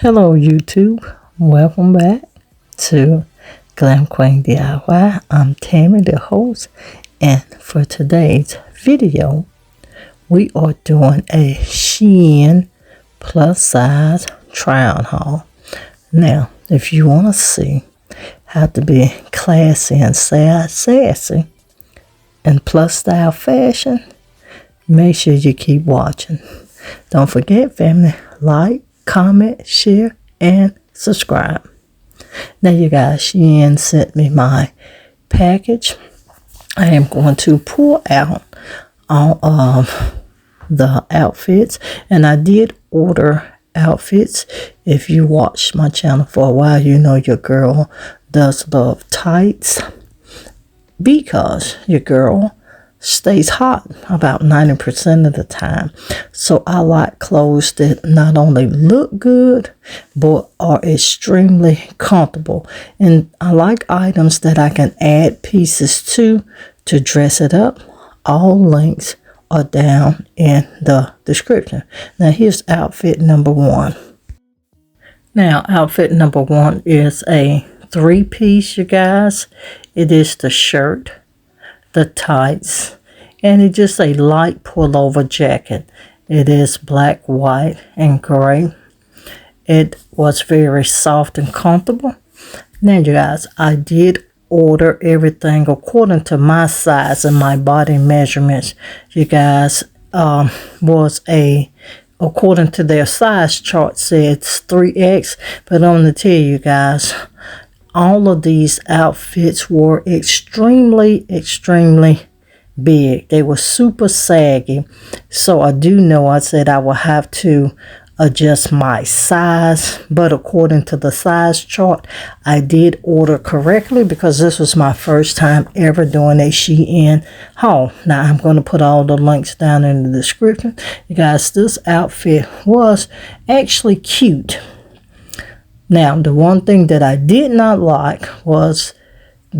Hello YouTube, welcome back to Glam Queen DIY. I'm Tammy, the host, and for today's video, we are doing a Shein plus size try-on haul. Now, if you want to see how to be classy and sassy and plus style fashion, make sure you keep watching. Don't forget, family, like, comment, share, and subscribe. Now, you guys, Shein sent me my package. I am going to pull out all of the outfits, and I did order outfits. If you watch my channel for a while, you know your girl does love tights because your girl stays hot about 90% of the time. So I like clothes that not only look good but are extremely comfortable, and I like items that I can add pieces to dress it up. All links are down in the description. Now here's outfit number one. Now outfit number one is a three-piece, you guys. It is the shirt, the tights, and it's just a light pullover jacket. It is black, white, and gray. It was very soft and comfortable. Now, you guys, I did order everything according to my size and my body measurements. You guys, according to their size chart, said it's 3X, but I'm going to tell you guys, all of these outfits were extremely big. They were super saggy. So I do know I said I will have to adjust my size, but according to the size chart, I did order correctly because this was my first time ever doing a Shein haul. Now I'm going to put all the links down in the description. You guys, this outfit was actually cute. Now, the one thing that I did not like was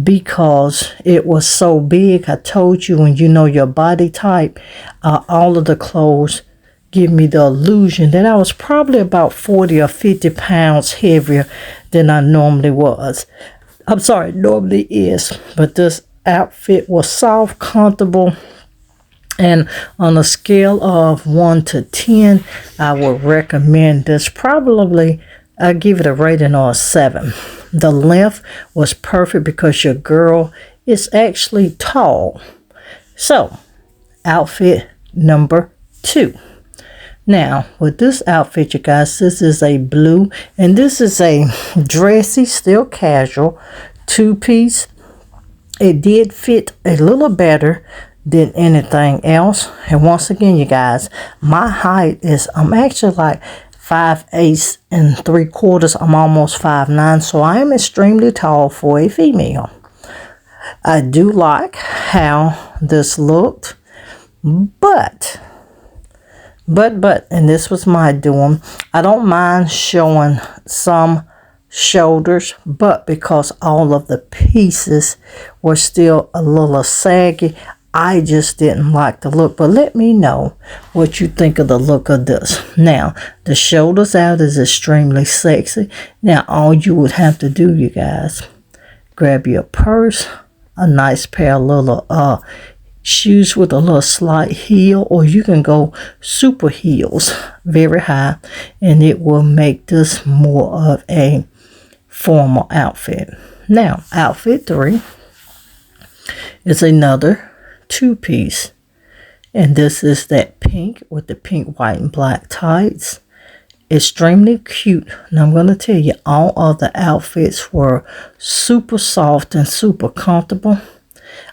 because it was so big. I told you, when you know your body type, all of the clothes give me the illusion that I was probably about 40 or 50 pounds heavier than I normally was. I'm sorry, normally is. But this outfit was soft, comfortable, and on a scale of 1 to 10, I would recommend this. Probably I give it a rating of 7. The length was perfect because your girl is actually tall. So, outfit number 2. Now, with this outfit, you guys, this is a blue, and this is a dressy, still casual, 2-piece. It did fit a little better than anything else. And once again, you guys, my height is, I'm actually like 5'8" and 3/4. I'm almost 5'9", so I am extremely tall for a female. I do like how this looked, but, and this was my doing, I don't mind showing some shoulders, but because all of the pieces were still a little saggy, I just didn't like the look. But let me know what you think of the look of this. Now, the shoulders out is extremely sexy. Now, all you would have to do, you guys, grab your purse, a nice pair of little shoes with a little slight heel, or you can go super heels, very high, and it will make this more of a formal outfit. Now, outfit 3 is another 2-piece, and this is that pink with the pink, white, and black tights. Extremely cute. Now I'm going to tell you, all of the outfits were super soft and super comfortable.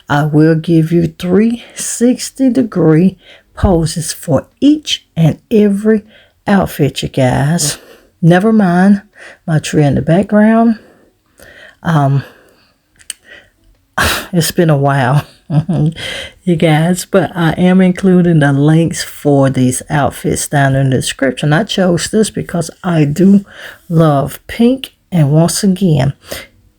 I will give you 360-degree poses for each and every outfit, you guys. Never mind my tree in the background. It's been a while, you guys, but I am including the links for these outfits down in the description. I chose this because I do love pink, and once again,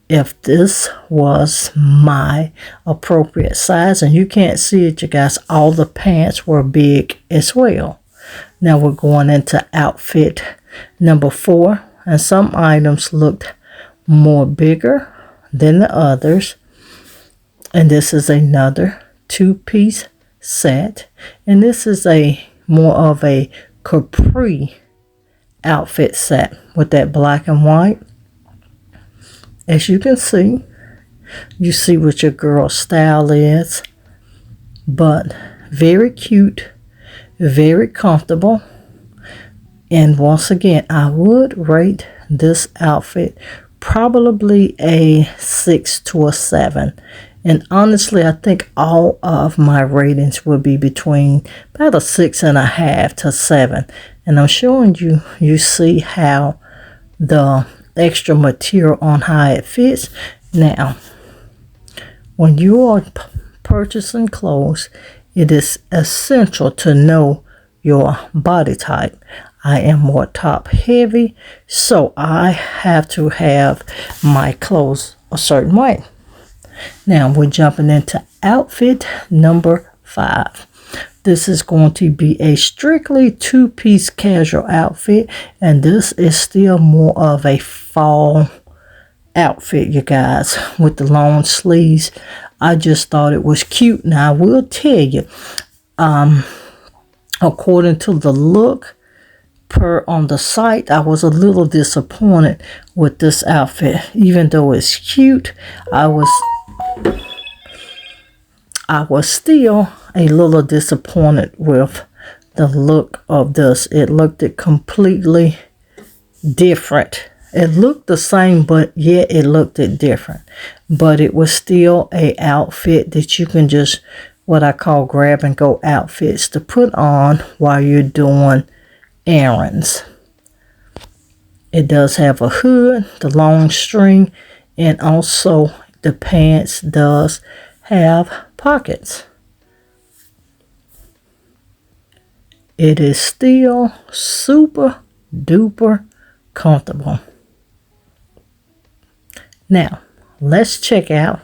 if this was my appropriate size, and you can't see it, you guys, all the pants were big as well. Now we're going into outfit number 4. and some items looked more bigger than the others. And this is another two-piece set, and this is a more of a capri outfit set with that black and white. As you can see, you see what your girl's style is, but very cute, very comfortable. And once again, I would rate this outfit probably a 6 to a 7. And honestly, I think all of my ratings will be between about a 6.5 to 7. And I'm showing you, you see how the extra material on how it fits. Now, when you are purchasing clothes, it is essential to know your body type. I am more top heavy, so I have to have my clothes a certain way. Now we're jumping into outfit number 5. This is going to be a strictly two-piece casual outfit, and this is still more of a fall outfit, you guys, with the long sleeves. I just thought it was cute. Now I will tell you, according to the look on the site, I was a little disappointed with this outfit. Even though it's cute, I was still a little disappointed with the look of this. It looked completely different. It looked the same, but yet it looked different. But it was still a outfit that you can just, what I call grab and go outfits to put on while you're doing errands. It does have a hood, the long string, and also the pants does have pockets. It is still super duper comfortable. Now, let's check out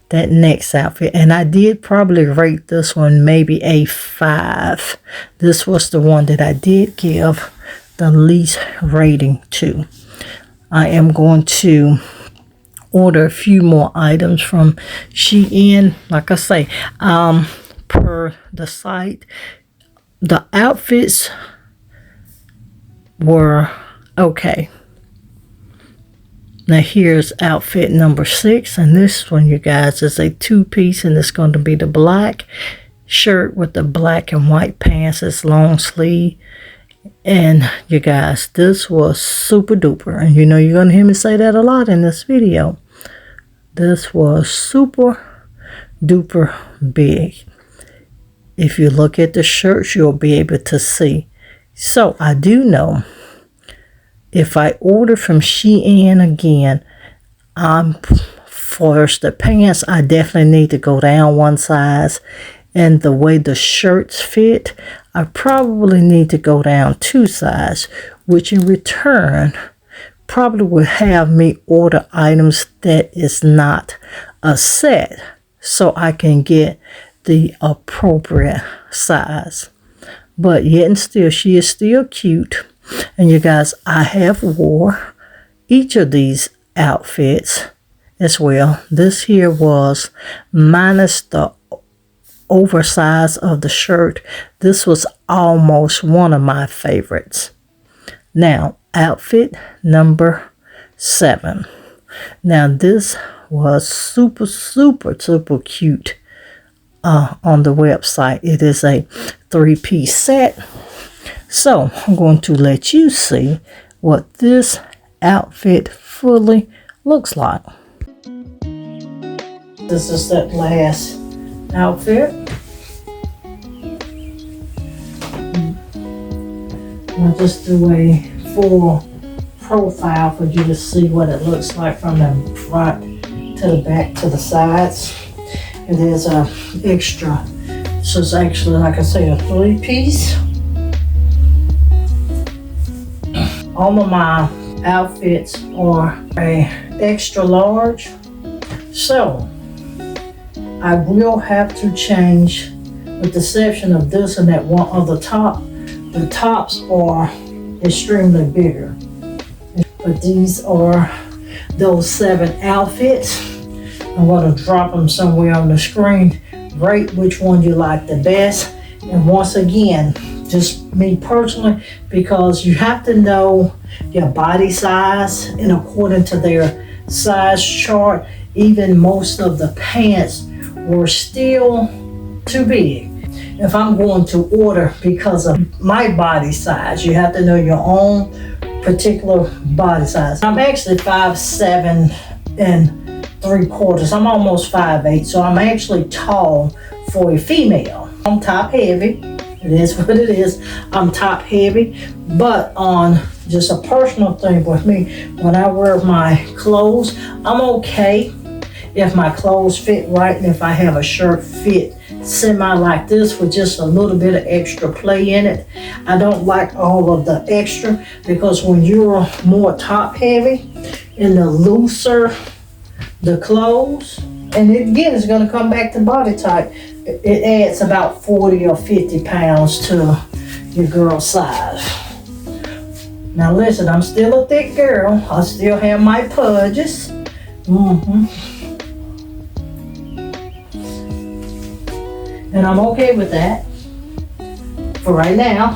that next outfit. And I did probably rate this one maybe a 5. This was the one that I did give the least rating to. I am going to order a few more items from Shein. Like I say, per the site, the outfits were okay. Now here's outfit number 6, and this one, you guys, is a two-piece, and it's going to be the black shirt with the black and white pants. It's long sleeve. And you guys, this was super duper, and you know you're going to hear me say that a lot in this video. This was super duper big. If you look at the shirts, you'll be able to see. So I do know if I order from Shein again, for the pants, I definitely need to go down one size. And the way the shirts fit, I probably need to go down 2 sizes, which in return probably would have me order items that is not a set, so I can get the appropriate size. But yet and still, she is still cute. And you guys, I have wore each of these outfits as well. This here was minus the oversize of the shirt. This was almost one of my favorites. Now, outfit number 7. Now, this was super cute on the website. It is a 3-piece set. So I'm going to let you see what this outfit fully looks like. This is that last outfit. I'll just do a full profile for you to see what it looks like from the front to the back to the sides. And there's a extra. So it's actually, like I say, a 3-piece. All of my outfits are a extra large, so I will have to change, with the exception of this and that one other top. The tops are extremely bigger. But these are those 7 outfits. I'm going to drop them somewhere on the screen. Rate which one you like the best. And once again, just me personally, because you have to know your body size, and according to their size chart, even most of the pants were still too big. If I'm going to order because of my body size, you have to know your own particular body size. I'm actually 5'7" and 3/4. I'm almost 5'8", so I'm actually tall for a female. I'm top heavy. It is what it is. I'm top heavy, but on just a personal thing with me, when I wear my clothes, I'm okay if my clothes fit right, and if I have a shirt fit semi like this with just a little bit of extra play in it. I don't like all of the extra, because when you're more top heavy and the looser the clothes, and again, it's going to come back to body type, it adds about 40 or 50 pounds to your girl size. Now listen, I'm still a thick girl. I still have my pudges. And I'm okay with that for right now.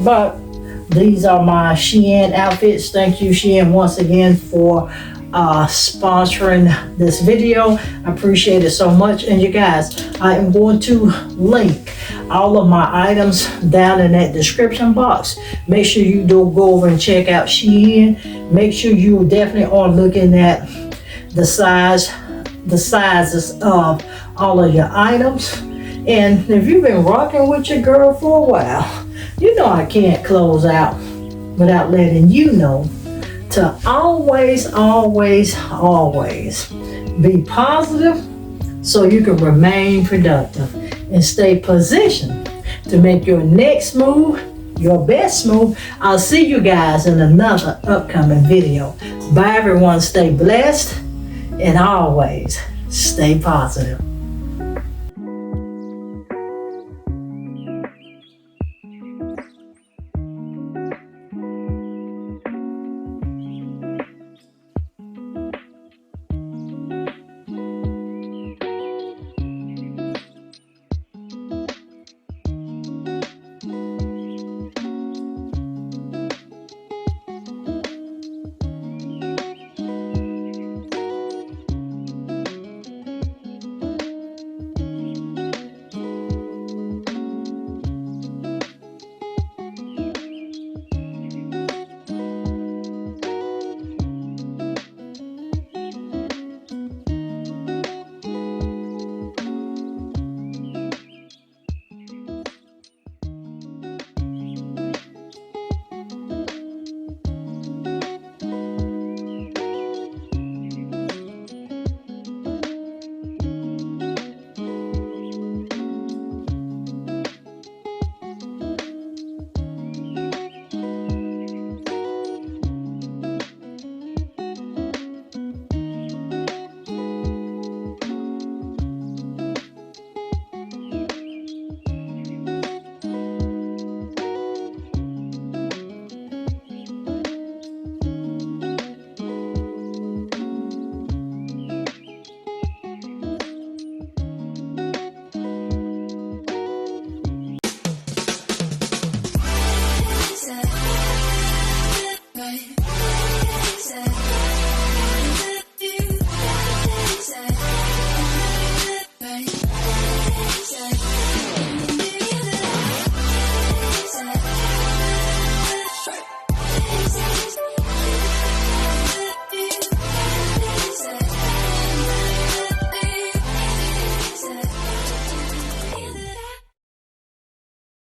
But these are my Shein outfits. Thank you, Shein, once again for sponsoring this video. I appreciate it so much. And you guys, I am going to link all of my items down in that description box. Make sure you do go over and check out Shein. Make sure you definitely are looking at the sizes of all of your items. And if you've been rocking with your girl for a while, you know I can't close out without letting you know to always, always, always be positive so you can remain productive and stay positioned to make your next move your best move. I'll see you guys in another upcoming video. Bye everyone, stay blessed and always stay positive. Right.